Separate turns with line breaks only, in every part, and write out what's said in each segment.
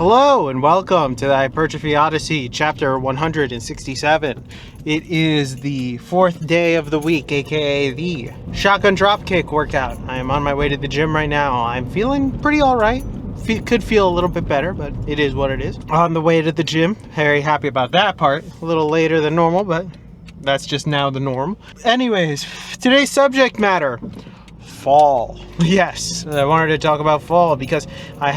Hello and welcome to the Hypertrophy Odyssey, chapter 167. It is the fourth day of the week, aka the shotgun dropkick workout. I am on my way to the gym right now. I'm feeling pretty alright. Could feel a little bit better, but it is what it is. On the way to the gym, very happy about that part. A little later than normal, but that's just now the norm. Anyways, today's subject matter. Fall. Yes, I wanted to talk about fall because I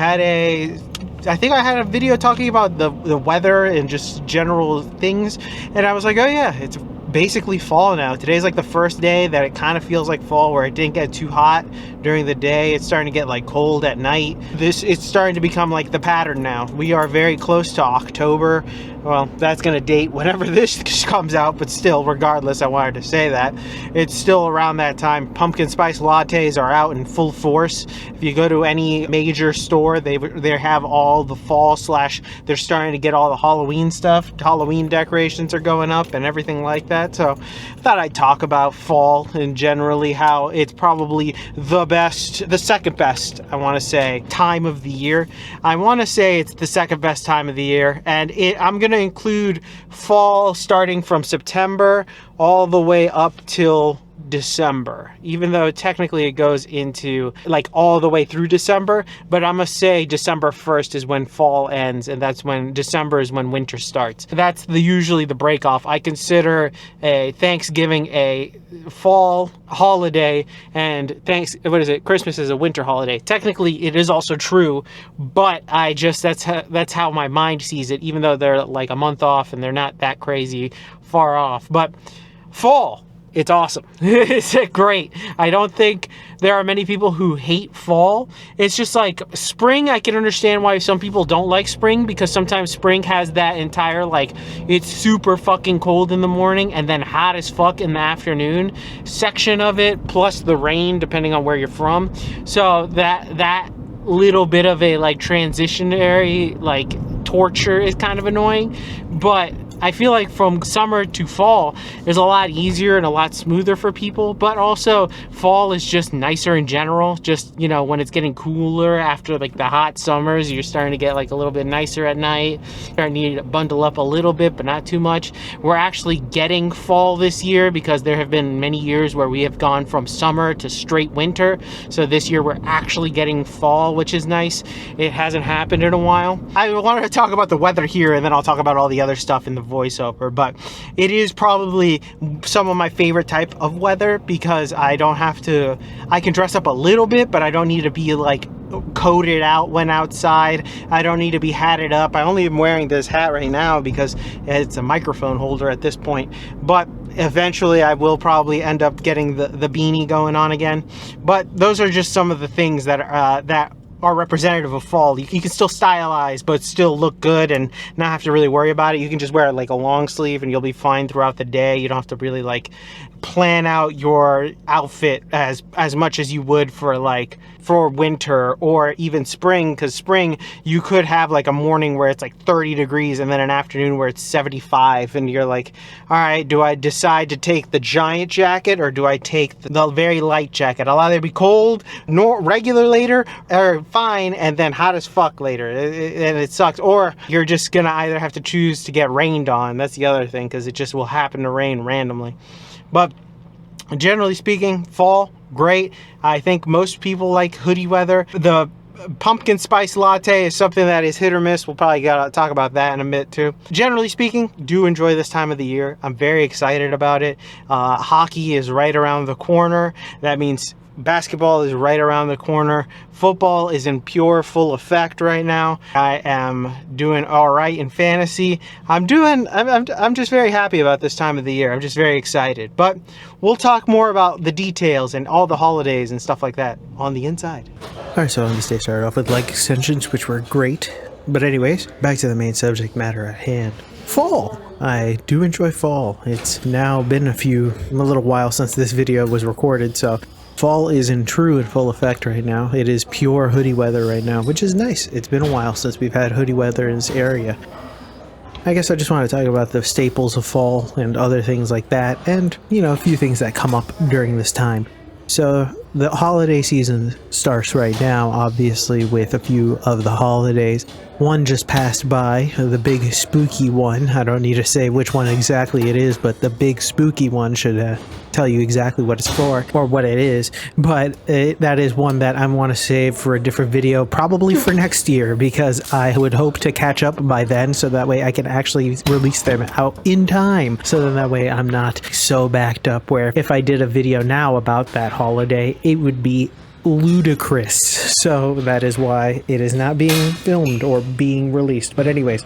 think I had a video talking about the weather and just general things, and I was like, oh yeah, it's basically fall now. Today's like the first day that it kind of feels like fall, where it didn't get too hot during the day. It's starting to get like cold at night. It's starting to become like the pattern now. We are very close to October. Well, that's gonna date whenever this comes out, but still, regardless, I wanted to say that it's still around that time. Pumpkin spice lattes are out in full force. If you go to any major store, they have all the fall / they're starting to get all the Halloween stuff. Halloween decorations are going up and everything like that. So I thought I'd talk about fall and generally how it's probably the second best, I want to say, time of the year. I want to say it's the second best time of the year, and I'm gonna include fall starting from September all the way up till December, even though technically it goes into like all the way through December, but I'm gonna say December 1st is when fall ends, and that's when December is when winter starts. That's usually the break off. I consider a Thanksgiving a fall holiday, and Christmas is a winter holiday. Technically it is also true, but that's how my mind sees it, even though they're like a month off and they're not that crazy far off. But fall, it's awesome. It's great. I don't think there are many people who hate fall. It's just like spring. I can understand why some people don't like spring, because sometimes spring has that entire like it's super fucking cold in the morning and then hot as fuck in the afternoon section of it, plus the rain depending on where you're from. So that little bit of a like transitionary like torture is kind of annoying. But I feel like from summer to fall is a lot easier and a lot smoother for people, but also fall is just nicer in general. Just, you know, when it's getting cooler after like the hot summers, you're starting to get like a little bit nicer at night, starting to bundle up a little bit, but not too much. We're actually getting fall this year because there have been many years where we have gone from summer to straight winter. So this year we're actually getting fall, which is nice. It hasn't happened in a while. I wanted to talk about the weather here, and then I'll talk about all the other stuff in the voiceover, but it is probably some of my favorite type of weather because I can dress up a little bit, but I don't need to be like coated out when outside. I don't need to be hatted up. I only am wearing this hat right now because it's a microphone holder at this point, but eventually I will probably end up getting the beanie going on again. But those are just some of the things that are representative of fall. You can still stylize but still look good and not have to really worry about it. You can just wear like a long sleeve and you'll be fine throughout the day. You don't have to really like plan out your outfit as much as you would for winter or even spring, because spring you could have like a morning where it's like 30 degrees and then an afternoon where it's 75, and you're like, all right, do I decide to take the giant jacket or do I take the very light jacket? I'll either be cold, regular later, or fine and then hot as fuck later, and it sucks. Or you're just gonna either have to choose to get rained on. That's the other thing, because it just will happen to rain randomly. But generally speaking, fall, great. I think most people like hoodie weather. The pumpkin spice latte is something that is hit or miss. We'll probably gotta talk about that in a bit too. Generally speaking, do enjoy this time of the year. I'm very excited about it. Hockey is right around the corner. That means basketball is right around the corner. Football is in full effect right now. I am doing all right in fantasy. I'm just very happy about this time of the year. I'm just very excited. But we'll talk more about the details and all the holidays and stuff like that on the inside. Alright, so this day started off with leg extensions, which were great. But anyways, back to the main subject matter at hand. Fall. I do enjoy fall. It's now been a little while since this video was recorded, so fall is in full effect right now. It is pure hoodie weather right now, which is nice. It's been a while since we've had hoodie weather in this area. I guess I just want to talk about the staples of fall and other things like that, and, you know, a few things that come up during this time. So, the holiday season starts right now, obviously, with a few of the holidays. One just passed by, the big spooky one. I don't need to say which one exactly it is, but the big spooky one should tell you exactly what it's for, or what it is. But that is one that I want to save for a different video, probably for next year, because I would hope to catch up by then, so that way I can actually release them out in time. So then that way I'm not so backed up where if I did a video now about that holiday, it would be ludicrous. So that is why it is not being filmed or being released. But anyways,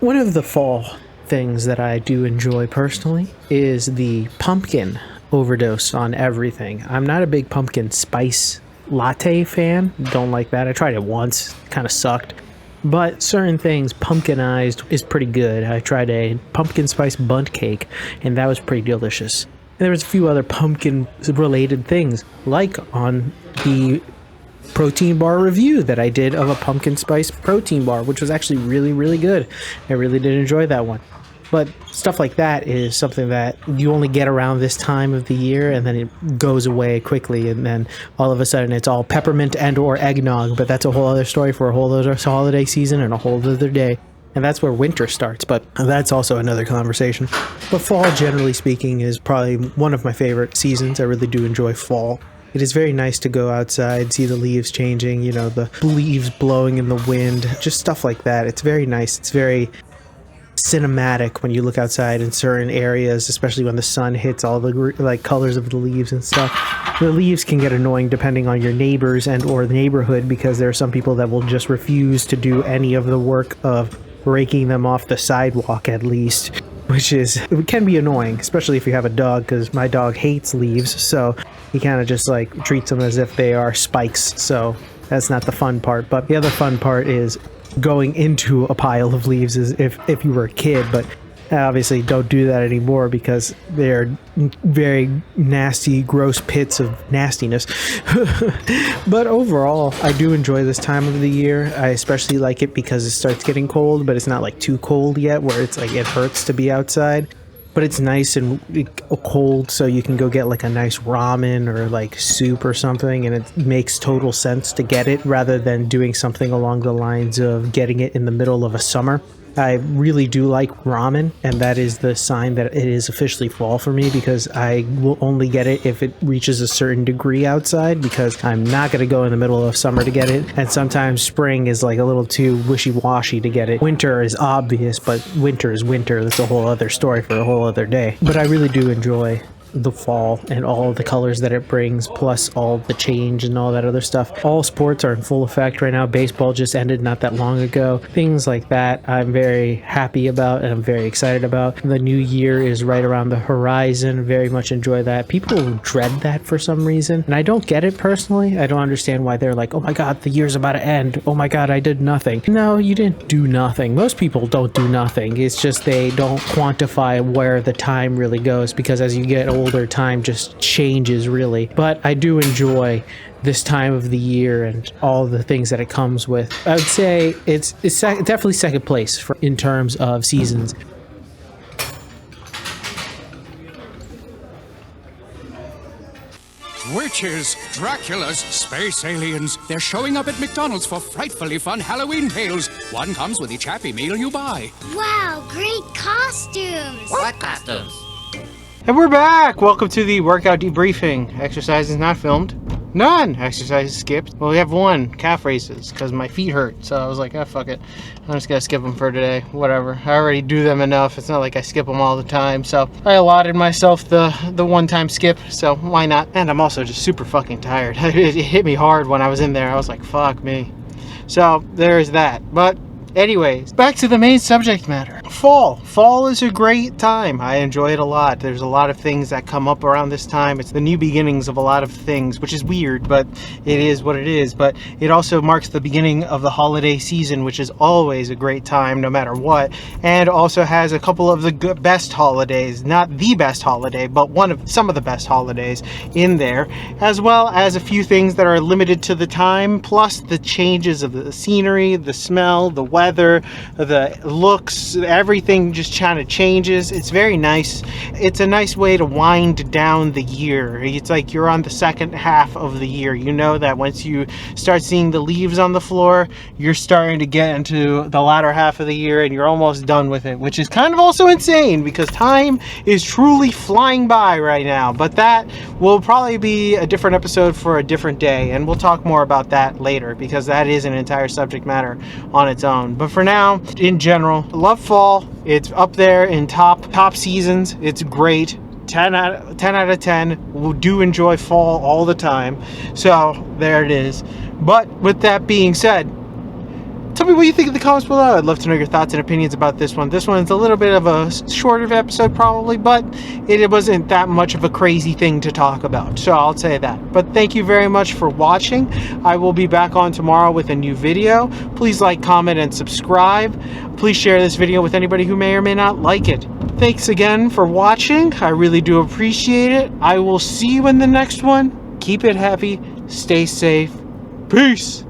one of the fall things that I do enjoy personally is the pumpkin overdose on everything. I'm not a big pumpkin spice latte fan. Don't like that. I tried it once, kind of sucked. But certain things pumpkinized is pretty good. I tried a pumpkin spice bundt cake, and that was pretty delicious. And there was a few other pumpkin related things, like on the protein bar review that I did of a pumpkin spice protein bar, which was actually really, really good. I really did enjoy that one. But stuff like that is something that you only get around this time of the year, and then it goes away quickly, and then all of a sudden it's all peppermint and or eggnog. But that's a whole other story for a whole other holiday season and a whole other day. And that's where winter starts, but that's also another conversation. But fall, generally speaking, is probably one of my favorite seasons. I really do enjoy fall. It is very nice to go outside, see the leaves changing, you know, the leaves blowing in the wind, just stuff like that. It's very nice. It's very cinematic when you look outside in certain areas, especially when the sun hits all the colors of the leaves and stuff. The leaves can get annoying depending on your neighbors and or the neighborhood, because there are some people that will just refuse to do any of the work of raking them off the sidewalk, at least, which it can be annoying, especially if you have a dog, because my dog hates leaves, so he kind of just like treats them as if they are spikes. So that's not the fun part. But the other fun part is going into a pile of leaves, as if you were a kid, but obviously don't do that anymore because they're very nasty, gross pits of nastiness. But overall, I do enjoy this time of the year. I especially like it because it starts getting cold, but it's not like too cold yet where it's like it hurts to be outside. But it's nice and cold, so you can go get like a nice ramen or like soup or something, and it makes total sense to get it rather than doing something along the lines of getting it in the middle of a summer. I really do like ramen, and that is the sign that it is officially fall for me, because I will only get it if it reaches a certain degree outside, because I'm not going to go in the middle of summer to get it, and sometimes spring is like a little too wishy-washy to get it. Winter is obvious, but winter is winter. That's a whole other story for a whole other day. But I really do enjoy the fall and all the colors that it brings, plus all the change and all that other stuff. All sports are in full effect right now. Baseball just ended not that long ago. Things like that I'm very happy about and I'm very excited about. The new year is right around the horizon. Very much enjoy that. People dread that for some reason, and I don't get it personally. I don't understand why they're like, oh my god, the year's about to end. Oh my god, I did nothing. No, you didn't do nothing. Most people don't do nothing. It's just they don't quantify where the time really goes, because as you get older, time just changes really. But I do enjoy this time of the year and all the things that it comes with. I would say it's definitely second place in terms of seasons.
Witches, Draculas, space aliens. They're showing up at McDonald's for frightfully fun Halloween pails. One comes with each Happy Meal you buy.
Wow, great costumes!
What costumes?
And we're back! Welcome to the workout debriefing. Exercise is not filmed. None! Exercise is skipped. Well, we have one, calf raises, because my feet hurt. So I was like, fuck it. I'm just gonna skip them for today. Whatever. I already do them enough. It's not like I skip them all the time. So I allotted myself the one-time skip, so why not? And I'm also just super fucking tired. It hit me hard when I was in there. I was like, fuck me. So there's that. But anyways, back to the main subject matter. Fall. Fall is a great time. I enjoy it a lot. There's a lot of things that come up around this time. It's the new beginnings of a lot of things, which is weird, but it is what it is. But it also marks the beginning of the holiday season, which is always a great time, no matter what. And also has a couple of the best holidays, not the best holiday, but some of the best holidays in there, as well as a few things that are limited to the time, plus the changes of the scenery, the smell, the weather, the looks, everything just kind of changes. It's very nice. It's a nice way to wind down the year. It's like you're on the second half of the year. You know that once you start seeing the leaves on the floor, you're starting to get into the latter half of the year and you're almost done with it, which is kind of also insane because time is truly flying by right now. But that will probably be a different episode for a different day, and we'll talk more about that later because that is an entire subject matter on its own. But for now, in general, love fall. It's up there in top seasons. It's great. 10 out of 10. We do enjoy fall all the time. So there it is. But with that being said, tell me what you think in the comments below. I'd love to know your thoughts and opinions about this one. This one's a little bit of a shorter episode probably, but it wasn't that much of a crazy thing to talk about. So I'll say that. But thank you very much for watching. I will be back on tomorrow with a new video. Please like, comment, and subscribe. Please share this video with anybody who may or may not like it. Thanks again for watching. I really do appreciate it. I will see you in the next one. Keep it happy. Stay safe. Peace.